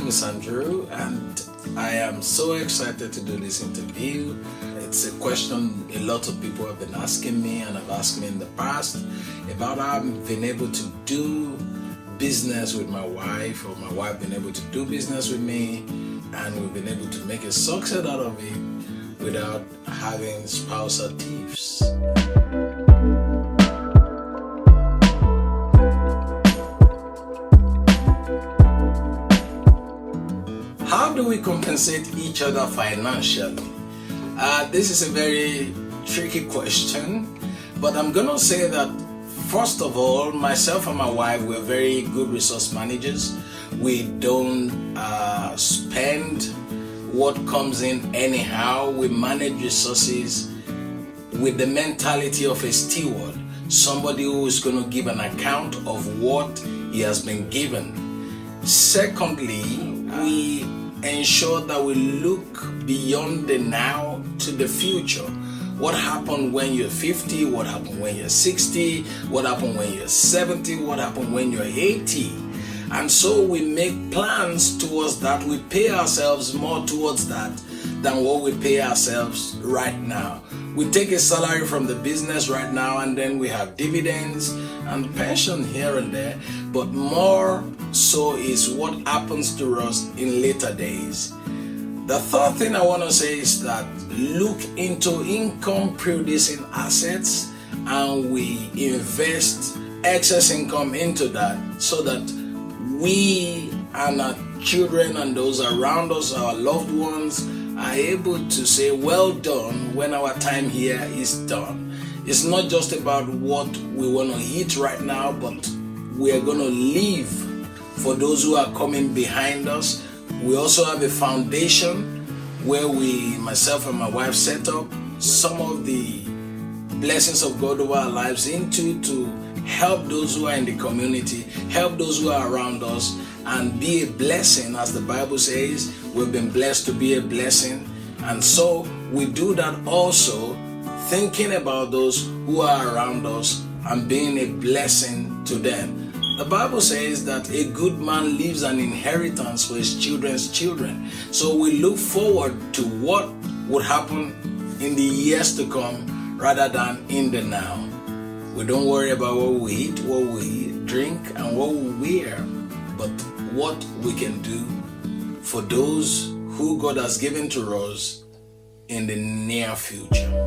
name is Andrew, and I am so excited to do this interview. It's a question a lot of people have been asking me and have asked me in the past about how I've been able to do business with my wife, or my wife been able to do business with me, and we've been able to make a success out of it without having spousal thieves. How do we compensate each other financially? This is a very tricky question, but I'm gonna say that first of all, myself and my wife, we're very good resource managers. We don't spend what comes in anyhow. We manage resources with the mentality of a steward, somebody who is going to give an account of what he has been given. Secondly, we ensure that we look beyond the now to the future. What happened when you're 50? What happened when you're 60? What happened when you're 70? What happened when you're 80? And so we make plans towards that. We pay ourselves more towards that than what we pay ourselves right now. We take a salary from the business right now, and then we have dividends and pension here and there, but more so is what happens to us in later days. The third thing I want to say is that look into income producing assets, and we invest excess income into that so that we and our children and those around us, our loved ones, are able to say well done when our time here is done. It's not just about what we want to eat right now, but we are going to live for those who are coming behind us. We also have a foundation where myself and my wife, set up some of the blessings of God over our lives into to help those who are in the community, help those who are around us, and be a blessing. As the Bible says, we've been blessed to be a blessing. And so we do that also, thinking about those who are around us and being a blessing to them. The Bible says that a good man leaves an inheritance for his children's children. So we look forward to what would happen in the years to come rather than in the now. We don't worry about what we eat, what we drink, and what we wear, but what we can do for those who God has given to us in the near future.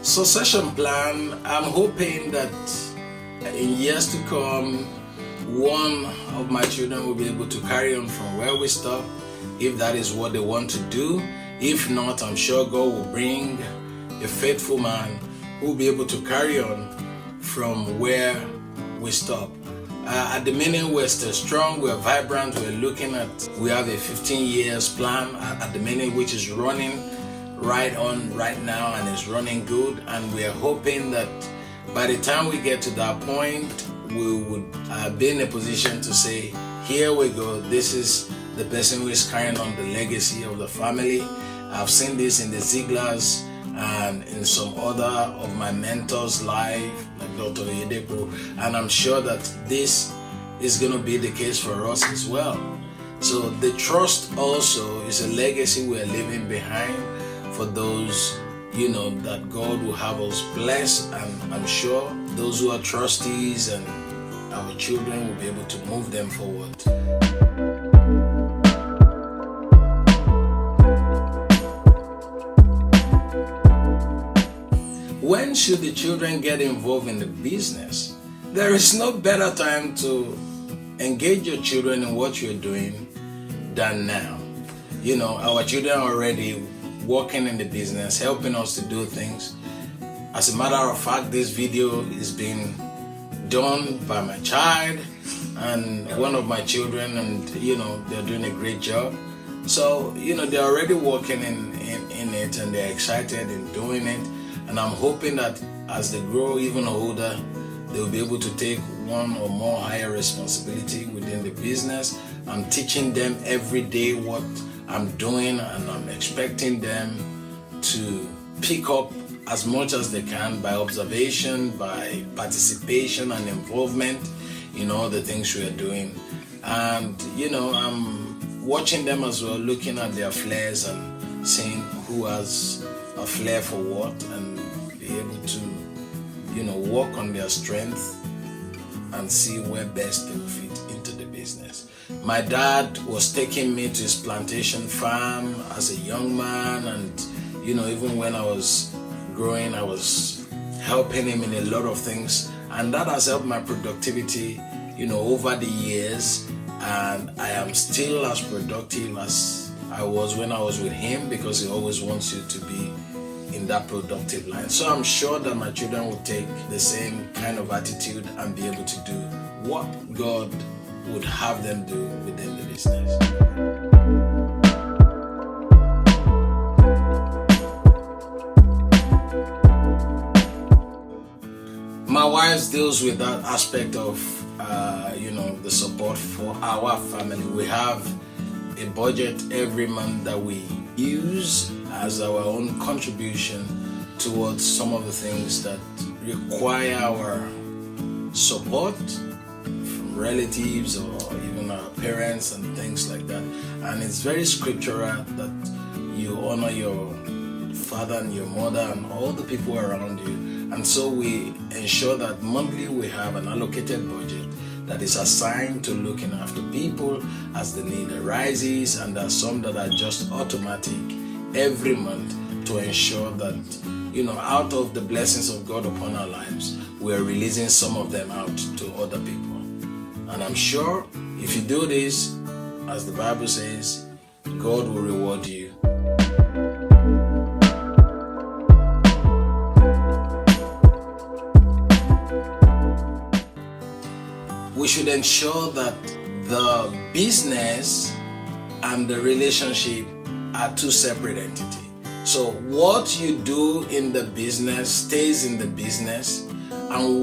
Succession plan, I'm hoping that in years to come, one of my children will be able to carry on from where we stop, if that is what they want to do. If not, I'm sure God will bring a faithful man who will be able to carry on from where we stop. At the minute, we're still strong, we're vibrant, we have a 15 years plan at the minute, which is running right now and is running good. And we are hoping that by the time we get to that point, we would be in a position to say, here we go, this is the person who is carrying on the legacy of the family. I've seen this in the Zieglers and in some other of my mentors' life, like Dr. Oyedepo, and I'm sure that this is going to be the case for us as well. So the trust also is a legacy we're leaving behind for those, that God will have us bless, and I'm sure those who are trustees and our children will be able to move them forward. When should the children get involved in the business? There is no better time to engage your children in what you're doing than now. Our children are already working in the business, helping us to do things. As a matter of fact, this video is being done by my child and one of my children, and they're doing a great job. So they're already working in it, and they're excited in doing it. And I'm hoping that as they grow even older, they'll be able to take one or more higher responsibility within the business. I'm teaching them every day what I'm doing, and I'm expecting them to pick up as much as they can by observation, by participation and involvement in all the things we are doing. And I'm watching them as well, looking at their flares and seeing who has a flair for what, and be able to work on their strength and see where best they will fit into the business. My dad was taking me to his plantation farm as a young man, and even when I was growing, I was helping him in a lot of things, and that has helped my productivity over the years, and I am still as productive as I was when I was with him, because he always wants you to be in that productive line. So I'm sure that my children will take the same kind of attitude and be able to do what God would have them do within the business. My wife deals with that aspect of the support for our family. We have a budget every month that we use as our own contribution towards some of the things that require our support from relatives or even our parents and things like that. And it's very scriptural that you honor your father and your mother and all the people around you. And so we ensure that monthly we have an allocated budget that is assigned to looking after people as the need arises, and there are some that are just automatic every month to ensure that out of the blessings of God upon our lives, we are releasing some of them out to other people. And I'm sure if you do this, as the Bible says, God will reward you. We should ensure that the business and the relationship are two separate entities. So what you do in the business stays in the business, and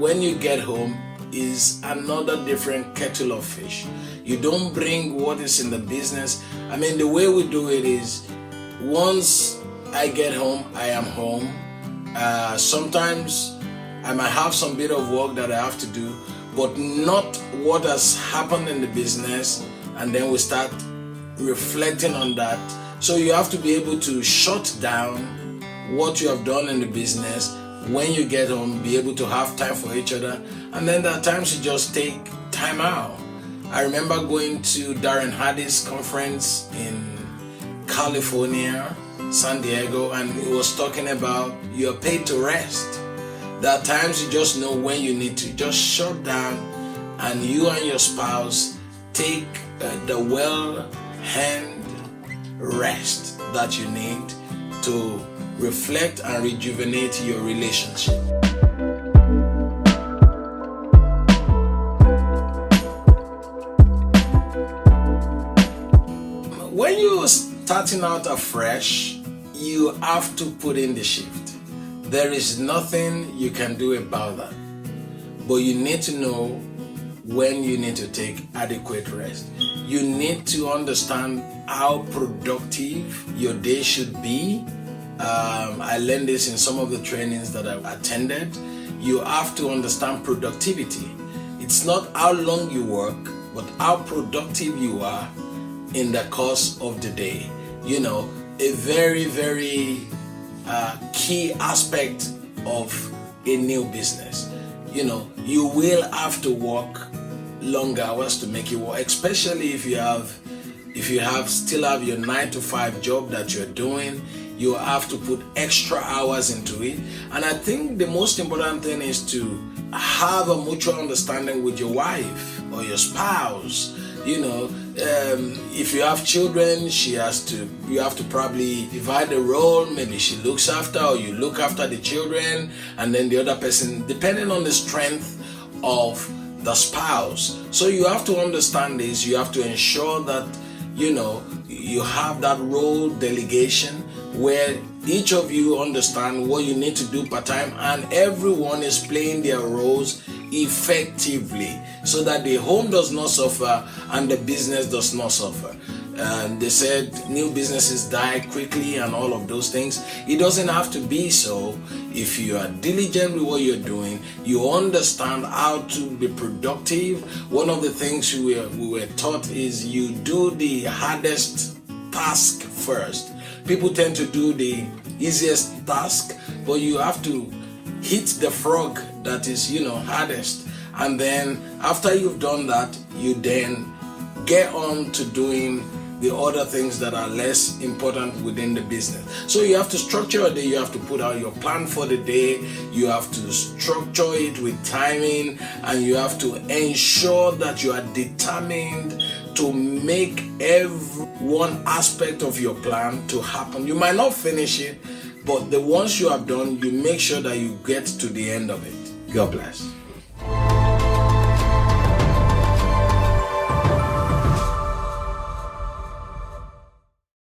when you get home is another different kettle of fish. You don't bring what is in the business. The way we do it is, once I get home, I am home. Sometimes I might have some bit of work that I have to do, but not what has happened in the business, and then we start reflecting on that. So you have to be able to shut down what you have done in the business. When you get home, be able to have time for each other, and then there are times you just take time out. I remember going to Darren Hardy's conference in California, San Diego, and he was talking about you're paid to rest. There are times you just know when you need to just shut down, and you and your spouse take the well-hand rest that you need to reflect and rejuvenate your relationship. When you're starting out afresh, you have to put in the shift. There is nothing you can do about that. But you need to know when you need to take adequate rest. You need to understand how productive your day should be. I learned this in some of the trainings that I've attended. You have to understand productivity. It's not how long you work, but how productive you are in the course of the day. A very, very key aspect of a new business. You will have to work long hours to make it work, especially if you still have your 9-to-5 job that you're doing. You have to put extra hours into it. And I think the most important thing is to have a mutual understanding with your wife or your spouse. If you have children, you have to probably divide the role. Maybe she looks after, or you look after the children, and then the other person, depending on the strength of the spouse. So you have to understand this. You have to ensure that you have that role delegation where each of you understand what you need to do per time, and everyone is playing their roles effectively so that the home does not suffer and the business does not suffer. They said new businesses die quickly and all of those things. It doesn't have to be so. If you are diligent with what you're doing, you understand how to be productive. One of the things we were taught is you do the hardest task first. People tend to do the easiest task, but you have to hit the frog that is, hardest. And then after you've done that, you then get on to doing the other things that are less important within the business. So you have to structure a day, you have to put out your plan for the day, you have to structure it with timing, and you have to ensure that you are determined to make every one aspect of your plan to happen. You might not finish it, but the ones you have done, you make sure that you get to the end of it. God bless.